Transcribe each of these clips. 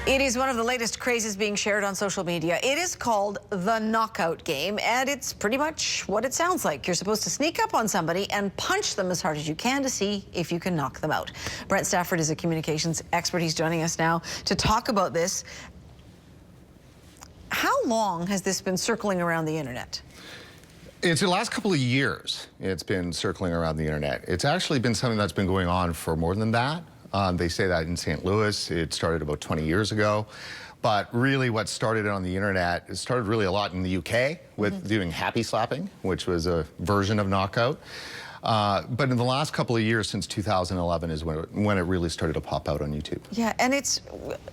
It is one of the latest crazes being shared on social media. It is called the knockout game, and it's pretty much what it sounds like. You're supposed to sneak up on somebody and punch them as hard as you can to see if you can knock them out. Brent Stafford is a communications expert. He's joining us now to talk about this. How long has this been circling around the internet? It's the last couple of years it's been circling around the internet. It's actually been something that's been going on for more than that. They say that in St. Louis. It started about 20 years ago. But really what started on the internet, it started really a lot in the UK with doing happy slapping, which was a version of knockout. But in the last couple of years, since 2011, is when it really started to pop out on YouTube. Yeah, and it's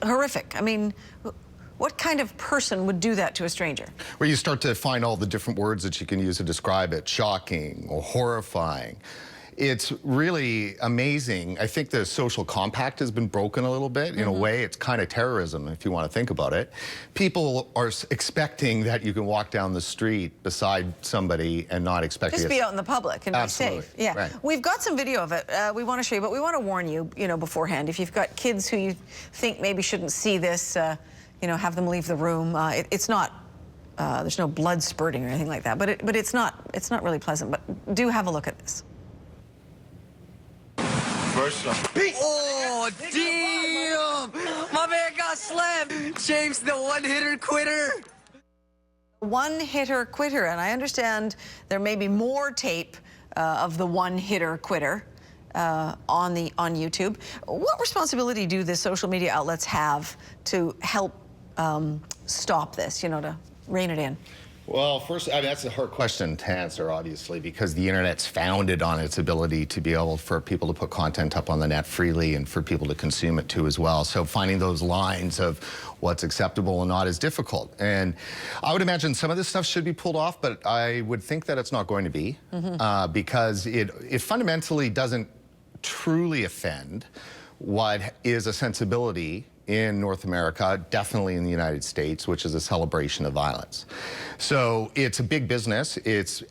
horrific. I mean, what kind of person would do that to a stranger? Where you start to find all the different words that you can use to describe it, shocking or horrifying. It's really amazing. I think the social compact has been broken a little bit. In a way, it's kind of terrorism, if you want to think about it. People are expecting that you can walk down the street beside somebody and not expect just be out in the public and be safe. Yeah, right. We've got some video of it. We want to show you, but we want to warn you, beforehand. If you've got kids who you think maybe shouldn't see this, have them leave the room. It's not. There's no blood spurting or anything like that. But it's not really pleasant. But do have a look at this. Oh, damn! My man got slammed. James, the one-hitter quitter. One-hitter quitter, and I understand there may be more tape of the one-hitter quitter on YouTube. What responsibility do the social media outlets have to help stop this, to rein it in? Well, first, that's a hard question to answer, obviously, because the internet's founded on its ability to be able for people to put content up on the net freely and for people to consume it too as well. So finding those lines of what's acceptable and not is difficult. And I would imagine some of this stuff should be pulled off, but I would think that it's not going to be because it fundamentally doesn't truly offend what is a sensibility in North America, definitely in the United States, which is a celebration of violence. So it's a big business.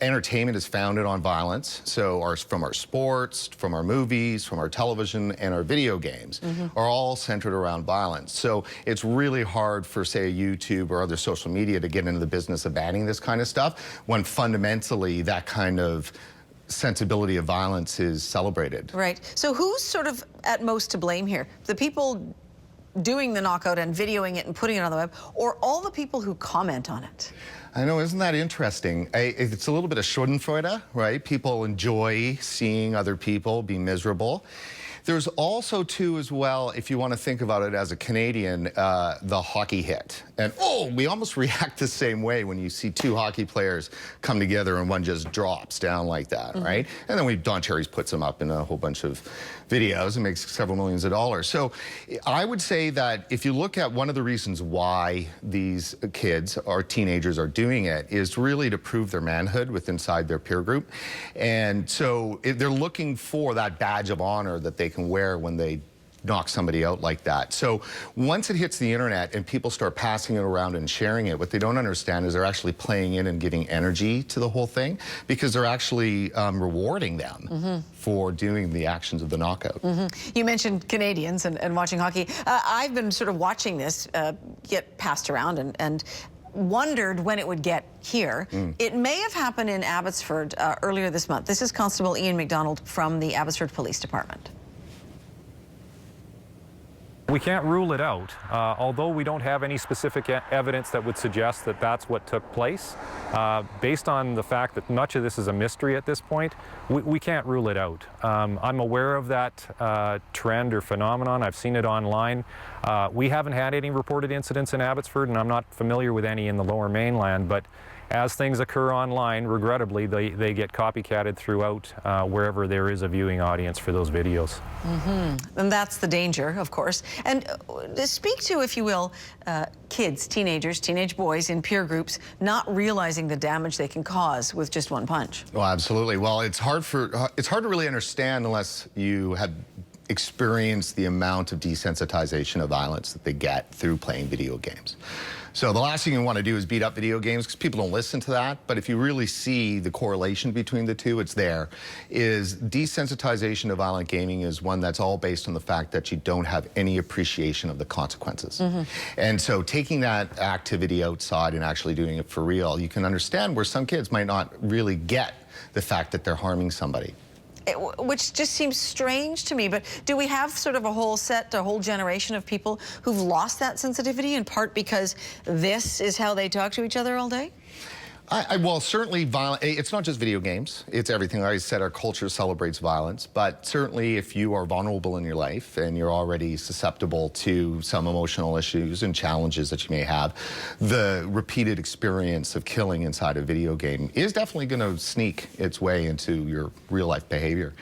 Entertainment is founded on violence. So from our sports, from our movies, from our television, and our video games are all centered around violence. So it's really hard for, say, YouTube or other social media to get into the business of banning this kind of stuff when fundamentally that kind of sensibility of violence is celebrated. Right. So who's sort of at most to blame here? The people doing the knockout and videoing it and putting it on the web, or all the people who comment on it? I know, isn't that interesting? It's a little bit of Schadenfreude, right? People enjoy seeing other people be miserable. There's also, too, as well, if you want to think about it as a Canadian, the hockey hit. And, we almost react the same way when you see two hockey players come together and one just drops down like that, right? And then Don Cherry's puts them up in a whole bunch of videos and makes several millions of dollars. So I would say that if you look at one of the reasons why these kids or teenagers are doing it is really to prove their manhood inside their peer group. And so they're looking for that badge of honor that they can wear when they knock somebody out like that. So once it hits the internet and people start passing it around and sharing it, what they don't understand is they're actually playing in and giving energy to the whole thing because they're actually rewarding them for doing the actions of the knockout. You mentioned Canadians and watching hockey. I've been sort of watching this get passed around and wondered when it would get here. It may have happened in Abbotsford earlier this month. This is Constable Ian McDonald from the Abbotsford Police Department. We can't rule it out, although we don't have any specific evidence that would suggest that that's what took place. Based on the fact that much of this is a mystery at this point, we can't rule it out. I'm aware of that trend or phenomenon. I've seen it online. We haven't had any reported incidents in Abbotsford, and I'm not familiar with any in the Lower Mainland, but as things occur online, regrettably, they get copycatted throughout wherever there is a viewing audience for those videos. And that's the danger, of course. And speak to, if you will, kids, teenagers, teenage boys in peer groups not realizing the damage they can cause with just one punch. Well, absolutely. Well, it's hard to really understand unless you have experienced the amount of desensitization of violence that they get through playing video games. So the last thing you want to do is beat up video games because people don't listen to that. But if you really see the correlation between the two, it's there. Is desensitization to violent gaming is one that's all based on the fact that you don't have any appreciation of the consequences. And so taking that activity outside and actually doing it for real, you can understand where some kids might not really get the fact that they're harming somebody. Which just seems strange to me, but do we have sort of a whole generation of people who've lost that sensitivity in part because this is how they talk to each other all day? Well, certainly it's not just video games. It's everything. Like I said, our culture celebrates violence, but certainly if you are vulnerable in your life and you're already susceptible to some emotional issues and challenges that you may have, the repeated experience of killing inside a video game is definitely going to sneak its way into your real life behavior.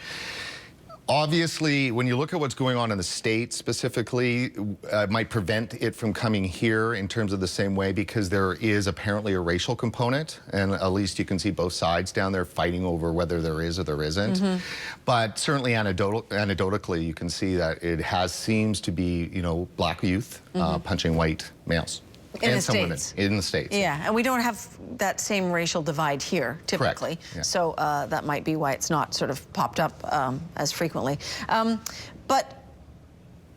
Obviously, when you look at what's going on in the States specifically, it might prevent it from coming here in terms of the same way because there is apparently a racial component, and at least you can see both sides down there fighting over whether there is or there isn't. But certainly anecdotally, you can see that it seems to be, you know, black youth punching white males. In and the some States. women in the States. Yeah, and we don't have that same racial divide here, typically. Yeah. So that might be why it's not sort of popped up as frequently. But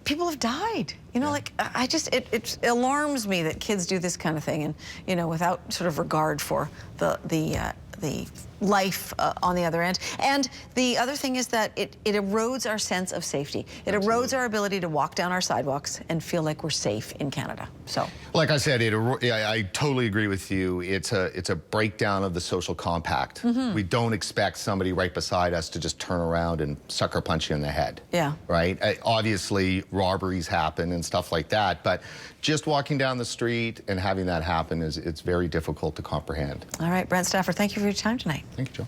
people have died. You know, like, it alarms me that kids do this kind of thing and, you know, without sort of regard for the life on the other end. And the other thing is that it erodes our sense of safety. It erodes our ability to walk down our sidewalks and feel like we're safe in Canada. So, like I said, I totally agree with you. It's a breakdown of the social compact. We don't expect somebody right beside us to just turn around and sucker punch you in the head. Yeah. Right? Obviously, robberies happen and stuff like that, but just walking down the street and having that happen it's very difficult to comprehend. All right, Brent Stafford, thank you for your time tonight. Thank you, Jill.